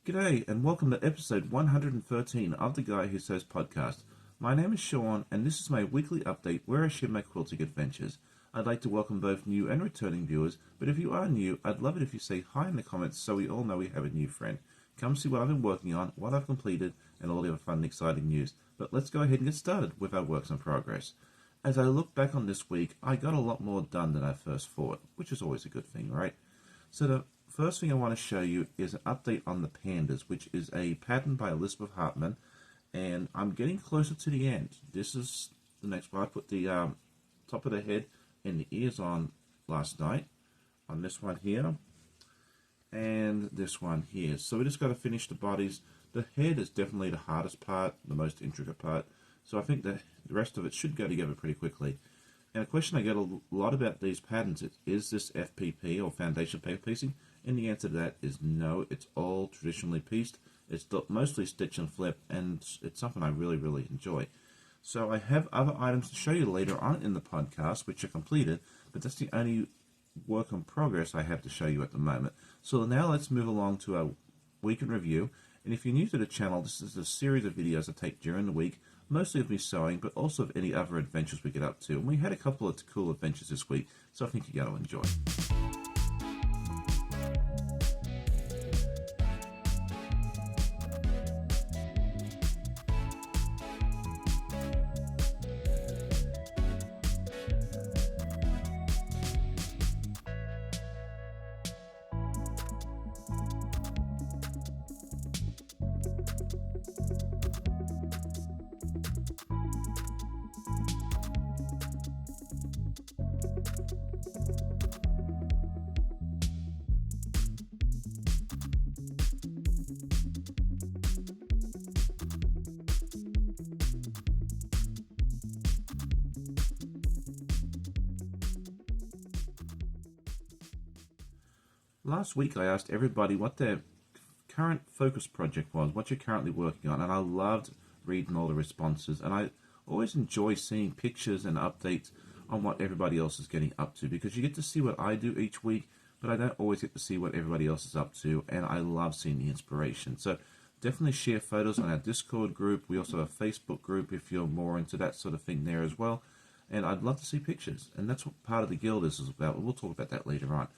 G'day and welcome to episode 113 of the Guy Who Sews podcast. My name is Sean and this is my weekly update where I share my quilting adventures. I'd like to welcome both new and returning viewers, but if you are new, I'd love it if you say hi in the comments so we all know we have a new friend. Come see what I've been working on, what I've completed, and all the other fun and exciting news. But let's go ahead and get started with our works in progress. As I look back on this week, I got a lot more done than I first thought, which is always a good thing, right? So the first thing I want to show you is an update on the pandas, which is a pattern by Elizabeth Hartman, and I'm getting closer to the end. This is the next one. I put the top of the head and the ears on last night on this one here and this one here. So we just got to finish the bodies. The head is definitely the hardest part, the most intricate part, so I think that the rest of it should go together pretty quickly. And a question I get a lot about these patterns is this FPP or foundation paper piecing? And the answer to that is no, it's all traditionally pieced. It's mostly stitch and flip, and it's something I really enjoy. So I have other items to show you later on in the podcast, which are completed, but that's the only work in progress I have to show you at the moment. So now let's move along to our week in review. And if you're new to the channel, this is a series of videos I take during the week, mostly of me sewing, but also of any other adventures we get up to. And we had a couple of cool adventures this week, so I think you're going to enjoy. Last week I asked everybody what their current focus project was, what you're currently working on, and I loved reading all the responses, and I always enjoy seeing pictures and updates on what everybody else is getting up to, because you get to see what I do each week, but I don't always get to see what everybody else is up to, and I love seeing the inspiration. So definitely share photos on our Discord group. We also have a Facebook group if you're more into that sort of thing there as well, and I'd love to see pictures, and that's what part of the guild is about. We'll talk about that later on.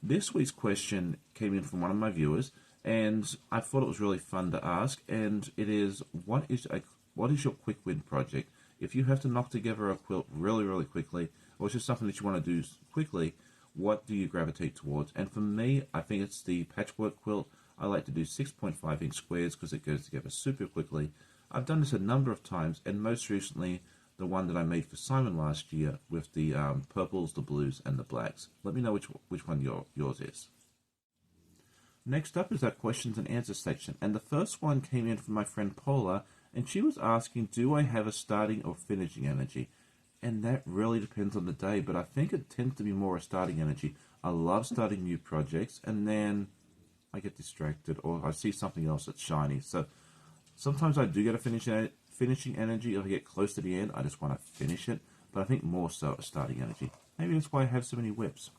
This week's question came in from one of my viewers, and I thought it was really fun to ask, and it is, what is your quick win project? If you have to knock together a quilt really quickly, or it's just something that you want to do quickly, what do you gravitate towards? And for me, I think it's the patchwork quilt. I like to do 6.5 inch squares because it goes together super quickly. I've done this a number of times, and most recently the one that I made for Simon last year with the purples, the blues, and the blacks. Let me know which one yours is. Next up is our questions and answers section, and the first one came in from my friend Paula, and she was asking, do I have a starting or finishing energy? And that really depends on the day, but I think it tends to be more a starting energy. I love starting new projects, and then I get distracted, or I see something else that's shiny. So sometimes I do get a finishing energy. If I get close to the end, I just want to finish it, but I think more so a starting energy. Maybe that's why I have so many whips.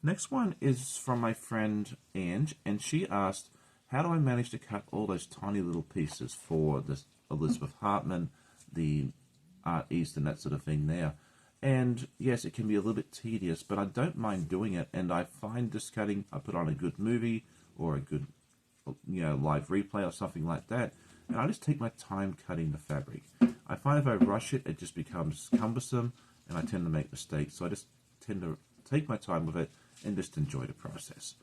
Next one is from my friend Ange, and she asked, how do I manage to cut all those tiny little pieces for this Elizabeth Hartman, the Art East, and that sort of thing there? And yes, it can be a little bit tedious, but I don't mind doing it, and I find this cutting, I put on a good movie or a good live replay or something like that, and I just take my time cutting the fabric. I find if I rush it, it just becomes cumbersome, and I tend to make mistakes. So I just tend to take my time with it and just enjoy the process.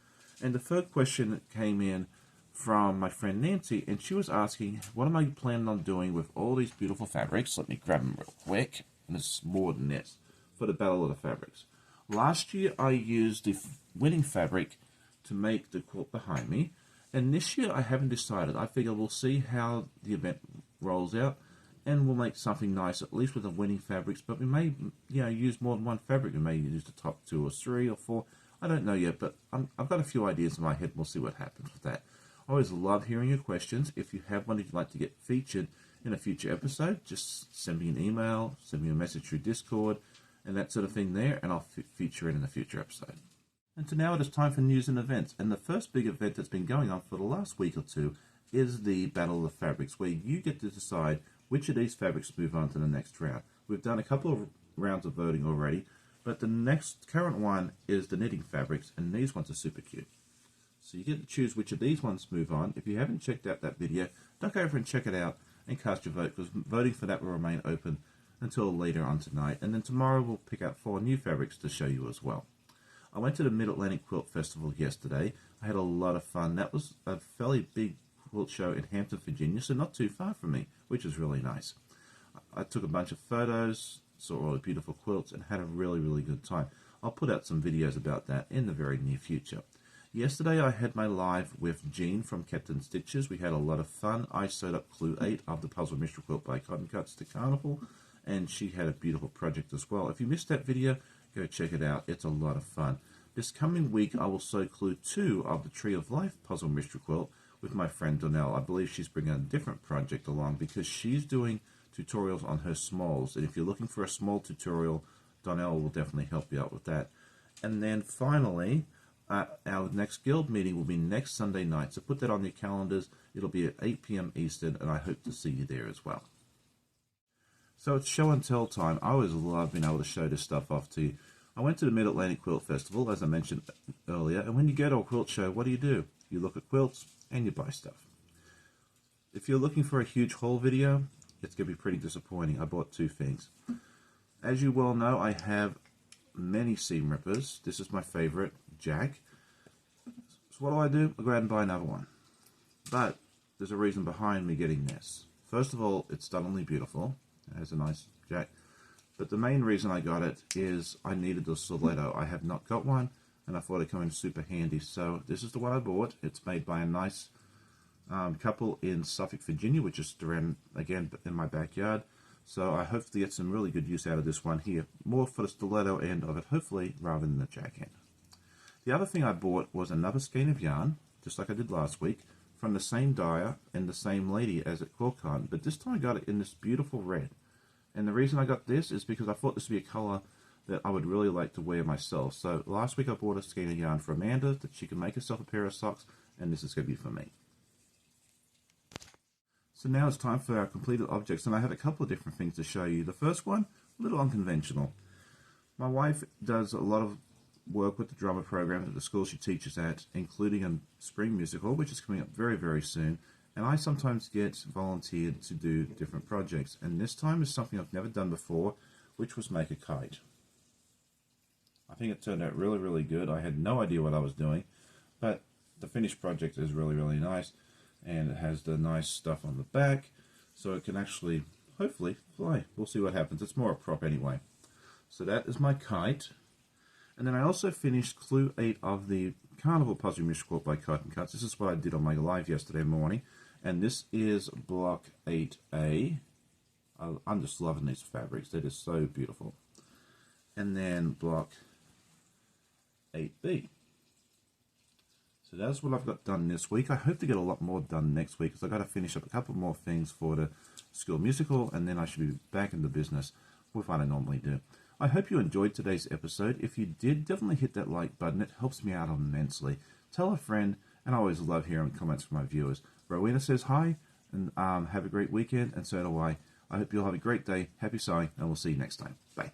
And the third question came in from my friend Nancy, and she was asking, what am I planning on doing with all these beautiful fabrics? Let me grab them real quick, and there's more than this, for the Battle of the Fabrics. Last year I used the winning fabric to make the quilt behind me, and this year I haven't decided. I figure we'll see how the event rolls out, and we'll make something nice, at least with the winning fabrics, but we may use more than one fabric. We may use the top 2 or 3 or 4. I don't know yet, but I've got a few ideas in my head. We'll see what happens with that. I always love hearing your questions. If you have one you'd like to get featured in a future episode, just send me an email, send me a message through Discord, and that sort of thing there, and I'll feature it in a future episode. And so now it is time for news and events. And the first big event that's been going on for the last week or two is the Battle of the Fabrics, where you get to decide which of these fabrics move on to the next round. We've done a couple of rounds of voting already, but the next current one is the knitting fabrics, and these ones are super cute. So you get to choose which of these ones move on. If you haven't checked out that video, duck over and check it out and cast your vote, because voting for that will remain open until later on tonight. And then tomorrow we'll pick out 4 new fabrics to show you as well. I went to the Mid-Atlantic Quilt Festival yesterday. I had a lot of fun. That was a fairly big quilt show in Hampton, Virginia, so not too far from me, which was really nice. I took a bunch of photos, saw all the beautiful quilts, and had a really, really good time. I'll put out some videos about that in the very near future. Yesterday I had my live with Jean from Captain Stitches. We had a lot of fun. I sewed up Clue 8 of the Puzzle Mystery Quilt by Cotton Cuts to Carnival, and she had a beautiful project as well. If you missed that video, go check it out. It's a lot of fun. This coming week I will sew Clue 2 of the Tree of Life Puzzle Mystery Quilt with my friend Donnell. I believe she's bringing a different project along because she's doing tutorials on her smalls, and if you're looking for a small tutorial, Donnell will definitely help you out with that. And then finally, our next guild meeting will be next Sunday night, so put that on your calendars. It'll be at 8 p.m. Eastern, and I hope to see you there as well. So it's show and tell time. I always love being able to show this stuff off to you. I went to the Mid-Atlantic Quilt Festival, as I mentioned earlier, and when you go to a quilt show, what do? You look at quilts and you buy stuff. If you're looking for a huge haul video, it's going to be pretty disappointing. I bought 2 things. As you well know, I have many seam rippers. This is my favorite, Jack. So what do? I go out and buy another one. But there's a reason behind me getting this. First of all, it's stunningly beautiful. It has a nice Jack. But the main reason I got it is I needed the stiletto. I have not got one, and I thought it'd come in super handy. So this is the one I bought. It's made by a nice couple in Suffolk, Virginia, which is around, again, in my backyard. So I hope to get some really good use out of this one here. More for the stiletto end of it, hopefully, rather than the jack end. The other thing I bought was another skein of yarn, just like I did last week, from the same dyer and the same lady as at QuiltCon, but this time I got it in this beautiful red. And the reason I got this is because I thought this would be a color that I would really like to wear myself. So last week I bought a skein of yarn for Amanda that she can make herself a pair of socks, and this is going to be for me. So now it's time for our completed objects, and I have a couple of different things to show you. The first one, a little unconventional. My wife does a lot of work with the drama program at the school she teaches at, including a spring musical, which is coming up very, very soon. And I sometimes get volunteered to do different projects. And this time is something I've never done before, which was make a kite. I think it turned out really, really good. I had no idea what I was doing, but the finished project is really, really nice. And it has the nice stuff on the back, so it can actually, hopefully, fly. We'll see what happens. It's more a prop anyway. So that is my kite. And then I also finished Clue 8 of the Carnival Puzzle Mystery Quilt by Cotton Cuts. This is what I did on my live yesterday morning. And this is block 8A. I'm just loving these fabrics. They're just so beautiful. And then block 8B. So that's what I've got done this week. I hope to get a lot more done next week because I've got to finish up a couple more things for the school musical, and then I should be back in the business with what I normally do. I hope you enjoyed today's episode. If you did, definitely hit that like button. It helps me out immensely. Tell a friend, and I always love hearing comments from my viewers. Rowena says hi, and have a great weekend, and so do I. I hope you'll have a great day. Happy sewing, and we'll see you next time. Bye.